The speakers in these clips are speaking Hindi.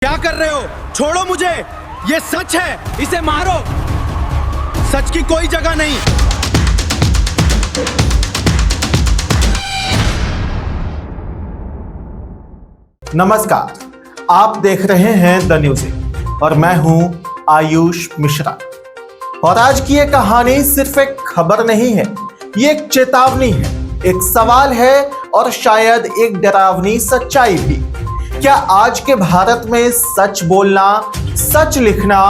क्या कर रहे हो? छोड़ो मुझे, ये सच है, इसे मारो। सच की कोई जगह नहीं। नमस्कार, आप देख रहे हैं द न्यूज़ और मैं हूं आयुष मिश्रा। और आज की ये कहानी सिर्फ एक खबर नहीं है, ये एक चेतावनी है, एक सवाल है और शायद एक डरावनी सच्चाई भी। क्या आज के भारत में सच बोलना, सच लिखना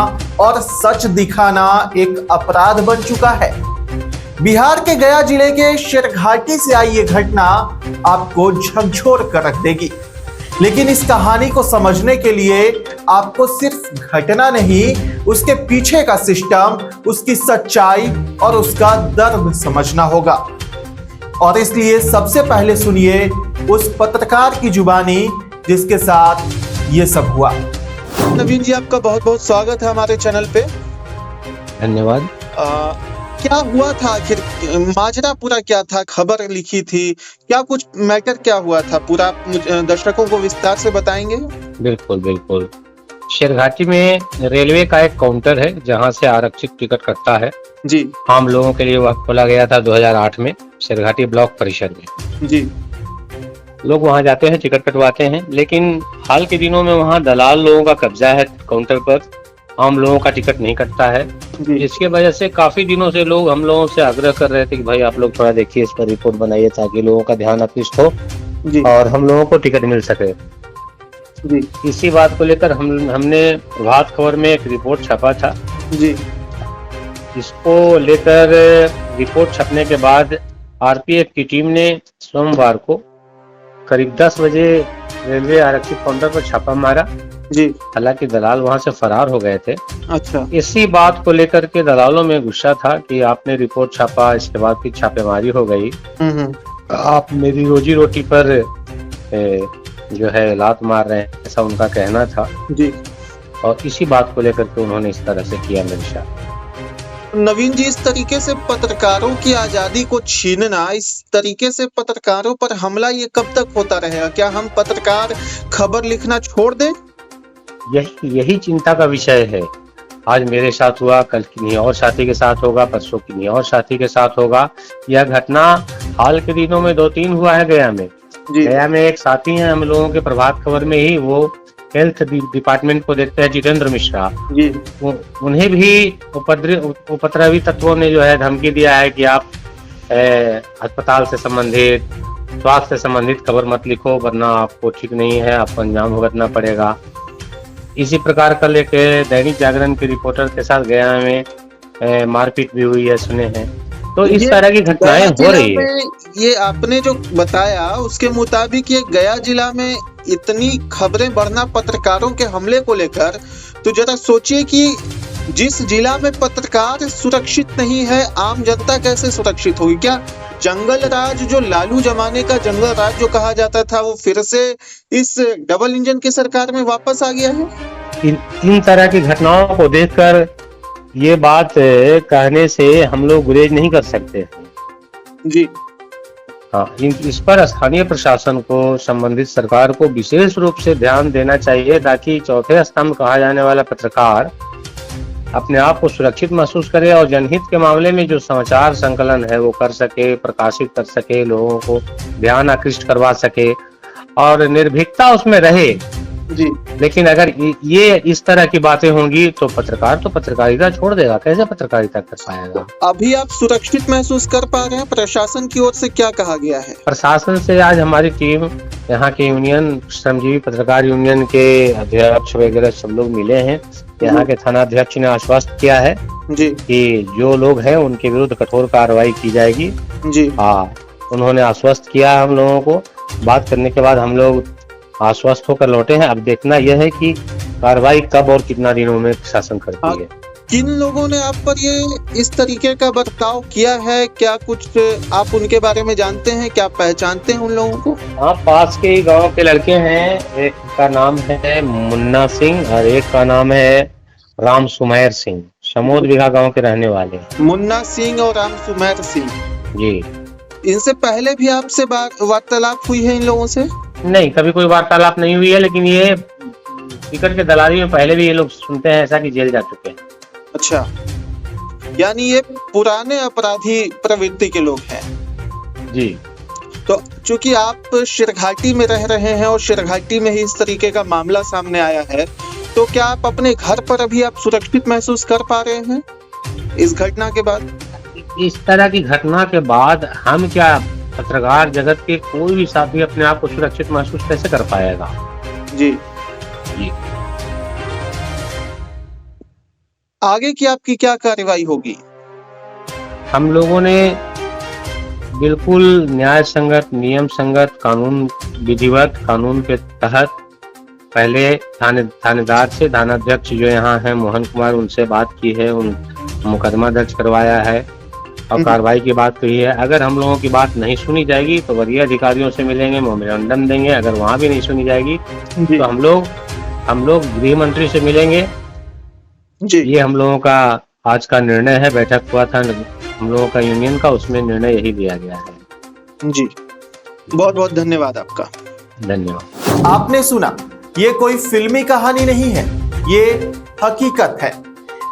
और सच दिखाना एक अपराध बन चुका है? बिहार के गया जिले के शेरघाटी से आई ये घटना आपको झकझोर कर रख देगी। लेकिन इस कहानी को समझने के लिए आपको सिर्फ घटना नहीं, उसके पीछे का सिस्टम, उसकी सच्चाई और उसका दर्द समझना होगा। और इसलिए सबसे पहले सुनिए उस पत्रकार की जुबानी जिसके साथ ये सब हुआ। नवीन जी, आपका बहुत बहुत स्वागत है हमारे चैनल पे। धन्यवाद। क्या हुआ था आखिर? माजरा पूरा क्या था? खबर लिखी थी क्या? कुछ मैटर क्या हुआ था पूरा? दर्शकों को विस्तार से बताएंगे? बिल्कुल बिल्कुल। शेरघाटी में रेलवे का एक काउंटर है जहां से आरक्षित टिकट कटता है जी। आम लोगों के लिए। वह खोला गया था 2008 में शेरघाटी ब्लॉक परिसर में। जी। लोग वहां जाते हैं, टिकट कटवाते हैं, लेकिन हाल के दिनों में वहां दलाल लोगों का कब्जा है काउंटर पर। आम लोगों का टिकट नहीं कटता है, जिसके वजह से काफी दिनों से लोग हम लोगों से आग्रह कर रहे थे कि भाई आप लोग थोड़ा देखिए, इस पर रिपोर्ट बनाइए ताकि लोगों का ध्यान आकृष्ट हो जी। और हम लोगों को टिकट मिल सके। जी। इसी बात को लेकर हमने प्रभात खबर में एक रिपोर्ट छपा था। जी। इसको लेकर रिपोर्ट छपने के बाद आरपीएफ की टीम ने सोमवार को करीब 10 बजे रेलवे आरक्षित काउंटर पर छापा मारा। जी। हालांकि दलाल वहां से फरार हो गए थे। अच्छा। इसी बात को लेकर के दलालों में गुस्सा था कि आपने रिपोर्ट छापा, इसके बाद फिर छापेमारी हो गई, आप मेरी रोजी रोटी पर जो है लात मार रहे हैं, ऐसा उनका कहना था। जी। और इसी बात को लेकर के उन्होंने इस तरह से किया मेरे साथ। नवीन जी, इस तरीके से पत्रकारों की आजादी को छीनना, इस तरीके से पत्रकारों पर हमला, ये कब तक होता रहेगा? क्या हम पत्रकार खबर लिखना छोड़ दें? यही चिंता का विषय है। आज मेरे साथ हुआ, कल किन्हीं और साथी के साथ होगा, परसों किन्हीं और साथी के साथ होगा। यह घटना हाल के दिनों में 2-3 हुआ है गया में। गया में एक साथी हैं हम लोगों के प्रभात खबर में ही, वो हेल्थ डिपार्टमेंट को देखते हैं, जितेंद्र मिश्रा जी। उन्हें भी उपद्रवी तत्वों ने जो है धमकी दिया है कि आप अस्पताल से संबंधित, स्वास्थ्य से संबंधित खबर मत लिखो, वरना आपको ठीक नहीं है, आपको अंजाम भुगतना पड़ेगा। इसी प्रकार का लेके दैनिक जागरण के रिपोर्टर के साथ गया में मारपीट भी हुई है, सुने हैं। तो इस तरह की घटनाएं हो रही है। ये आपने जो बताया उसके मुताबिक ये गया जिला में इतनी खबरें बढ़ना पत्रकारों के हमले को लेकर, तो जरा सोचिए कि जिस जिला में पत्रकार सुरक्षित नहीं है, आम जनता कैसे सुरक्षित होगी? क्या जंगल राज, जो लालू जमाने का जंगल राज जो कहा जाता था, वो फिर से इस डबल इंजन की सरकार में वापस आ गया है? इन तरह की घटनाओं को देखकर ये बात कहने से हम लोग गुरेज नहीं कर सकते जी। हाँ, इस पर स्थानीय प्रशासन को, संबंधित सरकार को विशेष रूप से ध्यान देना चाहिए, ताकि चौथे स्तंभ कहा जाने वाला पत्रकार अपने आप को सुरक्षित महसूस करे और जनहित के मामले में जो समाचार संकलन है वो कर सके, प्रकाशित कर सके, लोगों को ध्यान आकृष्ट करवा सके और निर्भीकता उसमें रहे जी। लेकिन अगर ये इस तरह की बातें होंगी तो पत्रकार तो पत्रकारिता छोड़ देगा, कैसे पत्रकारिता कर पाएगा? अभी आप सुरक्षित महसूस कर पा रहे हैं? प्रशासन की ओर से क्या कहा गया है? प्रशासन से आज हमारी टीम, यहाँ के यूनियन, श्रमजीवी पत्रकार यूनियन के अध्यक्ष वगैरह सब लोग मिले हैं। यहाँ के थाना अध्यक्ष ने आश्वस्त किया है जी कि जो लोग हैं उनके विरुद्ध कठोर कार्रवाई की जाएगी जी। हाँ, उन्होंने आश्वस्त किया है हम लोगों को। बात करने के बाद हम लोग आश्वस्त होकर लौटे हैं। अब देखना यह है कि कार्रवाई कब और कितना दिनों में शासन करती है। किन लोगों ने आप पर ये इस तरीके का बर्ताव किया है? क्या कुछ आप उनके बारे में जानते हैं? क्या पहचानते हैं उन लोगों को? हाँ, पास के ही गांव के लड़के हैं। एक का नाम है मुन्ना सिंह और एक का नाम है राम सुमेर सिंह। समोद बिघा गांव के रहने वाले। मुन्ना सिंह और राम सुमेर सिंह जी। इनसे पहले भी आपसे वार्तालाप हुई है इन लोगों से? नहीं, कभी कोई वार्तालाप नहीं हुई है, लेकिन ये टिकट के दलाली में पहले भी ये लोग सुनते हैं ऐसा कि जेल जा चुके हैं। अच्छा, यानी ये पुराने अपराधी प्रवृत्ति के लोग हैं। जी। तो चूंकि आप शेरघाटी में रह रहे हैं और शेरघाटी में ही इस तरीके का मामला सामने आया है, तो क्या आप अपने घर पर अभी आप सुरक्षित महसूस कर पा रहे हैं इस घटना के बाद? इस तरह की घटना के बाद हम क्या, पत्रकार जगत के कोई भी साथी अपने आप को सुरक्षित महसूस कैसे कर पाएगा? जी। जी। आगे की आपकी क्या कार्रवाई होगी? हम लोगों ने बिल्कुल न्याय संगत, नियम संगत, कानून विधिवत, कानून के तहत पहले थानेदार से, थानाध्यक्ष जो यहाँ है मोहन कुमार, उनसे बात की है, उन मुकदमा दर्ज करवाया है और कार्रवाई की बात कही है। अगर हम लोगों की बात नहीं सुनी जाएगी तो वरीय अधिकारियों से मिलेंगे, मेमोरेंडम देंगे। अगर वहाँ भी नहीं सुनी जाएगी तो हम लोग गृह मंत्री से मिलेंगे। जी। ये हम लोगों का आज का निर्णय है। बैठक हुआ था हम लोगों का यूनियन का, उसमें निर्णय यही लिया गया है। जी, बहुत बहुत धन्यवाद आपका। धन्यवाद। आपने सुना, ये कोई फिल्मी कहानी नहीं है, ये हकीकत है।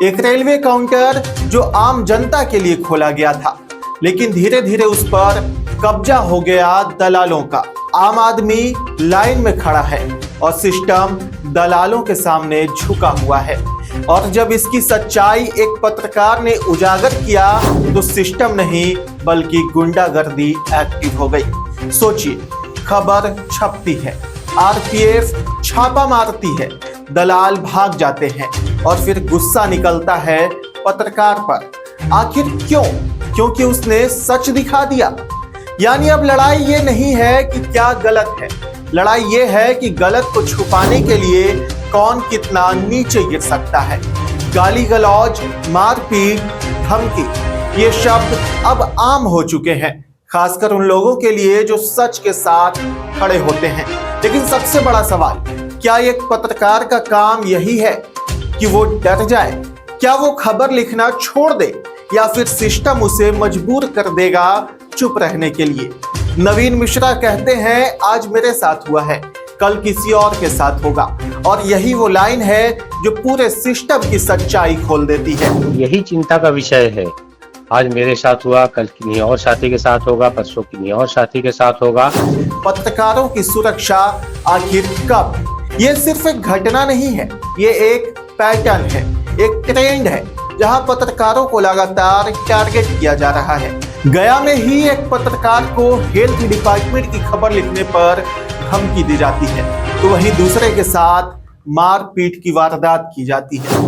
एक रेलवे काउंटर जो आम जनता के लिए खोला गया था, लेकिन धीरे धीरे उस पर कब्जा हो गया दलालों का। आम आदमी लाइन में खड़ा है और सिस्टम दलालों के सामने झुका हुआ है। और जब इसकी सच्चाई एक पत्रकार ने उजागर किया तो सिस्टम नहीं बल्कि गुंडागर्दी एक्टिव हो गई। सोचिए, खबर छपती है, आरपीएफ छापा मारती है, दलाल भाग जाते हैं और फिर गुस्सा निकलता है पत्रकार पर। आखिर क्यों? क्योंकि उसने सच दिखा दिया। यानी अब लड़ाई ये नहीं है कि क्या गलत है, लड़ाई ये है कि गलत को छुपाने के लिए कौन कितना नीचे गिर सकता है। गाली गलौज, मारपीट, धमकी, ये शब्द अब आम हो चुके हैं, खासकर उन लोगों के लिए जो सच के साथ खड़े होते हैं। लेकिन सबसे बड़ा सवाल, क्या एक पत्रकार का काम यही है कि वो डर जाए? क्या वो खबर लिखना छोड़ दे या फिर सिस्टम उसे मजबूर कर देगा चुप रहने के लिए? नवीन मिश्रा कहते हैं, आज मेरे साथ हुआ है, कल किसी और के साथ होगा। और यही वो लाइन है जो पूरे सिस्टम की सच्चाई खोल देती है। यही चिंता का विषय है। आज मेरे साथ हुआ, कल किन्हीं और साथी के साथ होगा, परसों किन्हीं और साथी के साथ होगा। पत्रकारों की सुरक्षा आखिर कब? ये सिर्फ एक घटना नहीं है, ये एक पैटर्न है, एक ट्रेंड है, जहां पत्रकारों को लगातार टारगेट किया जा रहा है। गया में ही एक पत्रकार को हेल्थ डिपार्टमेंट की खबर लिखने पर धमकी दी जाती है, तो वहीं दूसरे के साथ मारपीट की वारदात की जाती है।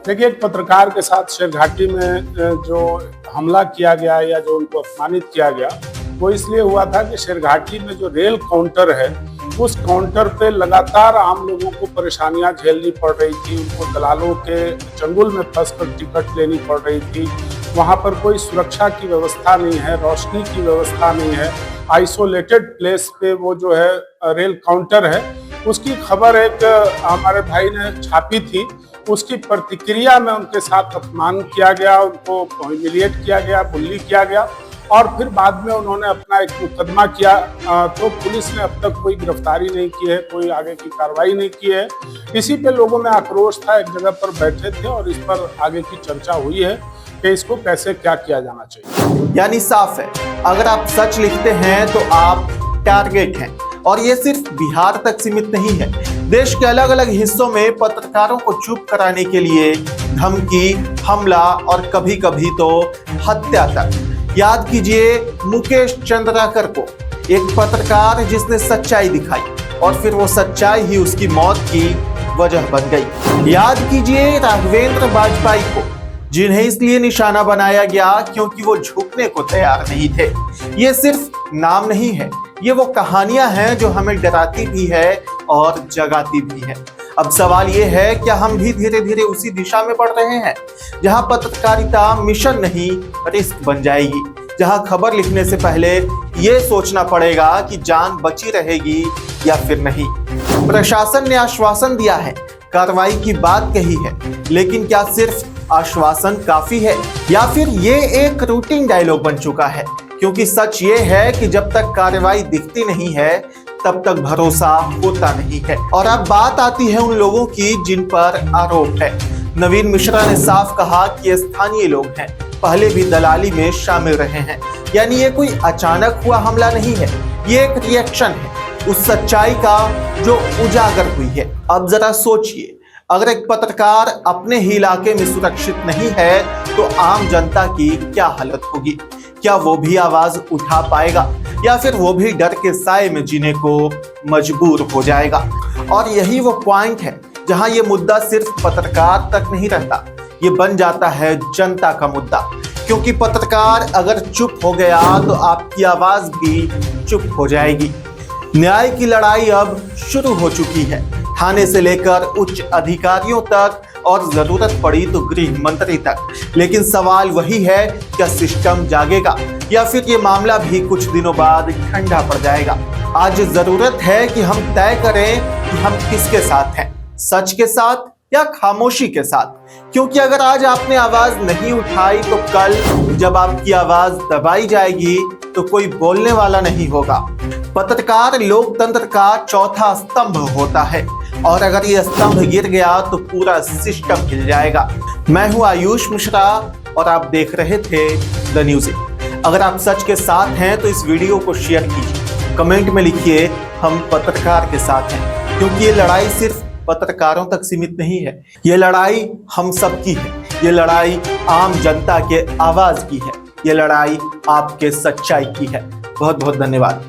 देखिए, एक पत्रकार के साथ शेरघाटी में जो हमला किया गया या जो उनको अपमानित किया गया, वो इसलिए हुआ था कि शेरघाटी में जो रेल काउंटर है, उस काउंटर पे लगातार आम लोगों को परेशानियां झेलनी पड़ रही थी। उनको दलालों के चंगुल में फंसकर टिकट लेनी पड़ रही थी। वहां पर कोई सुरक्षा की व्यवस्था नहीं है, रोशनी की व्यवस्था नहीं है। आइसोलेटेड प्लेस पे वो जो है रेल काउंटर है, उसकी खबर एक हमारे भाई ने छापी थी। उसकी प्रतिक्रिया में उनके साथ अपमान किया गया, उनको ह्यूमिलिएट किया गया, बुल्ली किया गया और फिर बाद में उन्होंने अपना एक मुकदमा किया। तो पुलिस ने अब तक कोई गिरफ्तारी नहीं की है, कोई आगे की कार्रवाई नहीं की है। इसी पे लोगों में आक्रोश था, एक जगह पर बैठे थे और इस पर आगे की चर्चा हुई है कि इसको कैसे क्या किया जाना चाहिए। यानी साफ है, अगर आप सच लिखते हैं तो आप टारगेट हैं। और ये सिर्फ बिहार तक सीमित नहीं है, देश के अलग अलग हिस्सों में पत्रकारों को चुप कराने के लिए धमकी, हमला और कभी कभी तो हत्या तक। याद कीजिए मुकेश चंद्राकर को, एक पत्रकार जिसने सच्चाई दिखाई और फिर वो सच्चाई ही उसकी मौत की वजह बन गई। याद कीजिए राघवेंद्र वाजपेयी को, जिन्हें इसलिए निशाना बनाया गया क्योंकि वो झुकने को तैयार नहीं थे। ये सिर्फ नाम नहीं है, ये वो कहानियां हैं जो हमें डराती भी है और जगाती भी है। अब सवाल ये है, क्या हम भी धीरे धीरे उसी दिशा में बढ़ रहे हैं, जहां पत्रकारिता मिशन नहीं रिस्क बन जाएगी, जहां खबर लिखने से पहले ये सोचना पड़ेगा कि जान बची रहेगी या फिर नहीं। प्रशासन ने आश्वासन दिया है, कार्रवाई की बात कही है, लेकिन क्या सिर्फ आश्वासन काफी है या फिर ये एक रूटीन डायलॉग बन चुका है? क्योंकि सच ये है कि जब तक कार्रवाई दिखती नहीं है तब तक भरोसा होता नहीं है। और अब बात आती है उन लोगों की जिन पर आरोप है। नवीन मिश्रा ने साफ कहा कि ये स्थानीय लोग हैं, पहले भी दलाली में शामिल रहे हैं, यानी ये कोई अचानक हुआ हमला नहीं है, ये एक रिएक्शन है उस सच्चाई का जो उजागर हुई है। अब जरा सोचिए, अगर एक पत्रकार अपने ही इलाके में सुरक्षित नहीं है तो आम जनता की क्या हालत होगी? क्या वो भी आवाज उठा पाएगा या फिर वो भी डर के साए में जीने को मजबूर हो जाएगा? और यही वो पॉइंट है जहां ये मुद्दा सिर्फ पत्रकार तक नहीं रहता, ये बन जाता है जनता का मुद्दा। क्योंकि पत्रकार अगर चुप हो गया तो आपकी आवाज भी चुप हो जाएगी। न्याय की लड़ाई अब शुरू हो चुकी है, थाने से लेकर उच्च अधिकारियों तक और जरूरत पड़ी तो गृह मंत्री तक। लेकिन सवाल वही है, क्या सिस्टम जागेगा या फिर ये मामला भी कुछ दिनों बाद ठंडा पड़ जाएगा? आज जरूरत है कि हम तय करें कि हम किसके साथ हैं, सच के साथ या खामोशी के साथ। क्योंकि अगर आज आपने आवाज नहीं उठाई तो कल जब आपकी आवाज दबाई जाएगी तो कोई बोलने वाला नहीं होगा। पत्रकार लोकतंत्र का चौथा स्तंभ होता है और अगर ये स्तंभ गिर गया तो पूरा सिस्टम हिल जाएगा। मैं हूं आयुष मिश्रा और आप देख रहे थे द न्यूज़। अगर आप सच के साथ हैं तो इस वीडियो को शेयर कीजिए, कमेंट में लिखिए हम पत्रकार के साथ हैं। क्योंकि ये लड़ाई सिर्फ पत्रकारों तक सीमित नहीं है, ये लड़ाई हम सब की है, ये लड़ाई आम जनता के आवाज की है, ये लड़ाई आपके सच्चाई की है। बहुत बहुत धन्यवाद।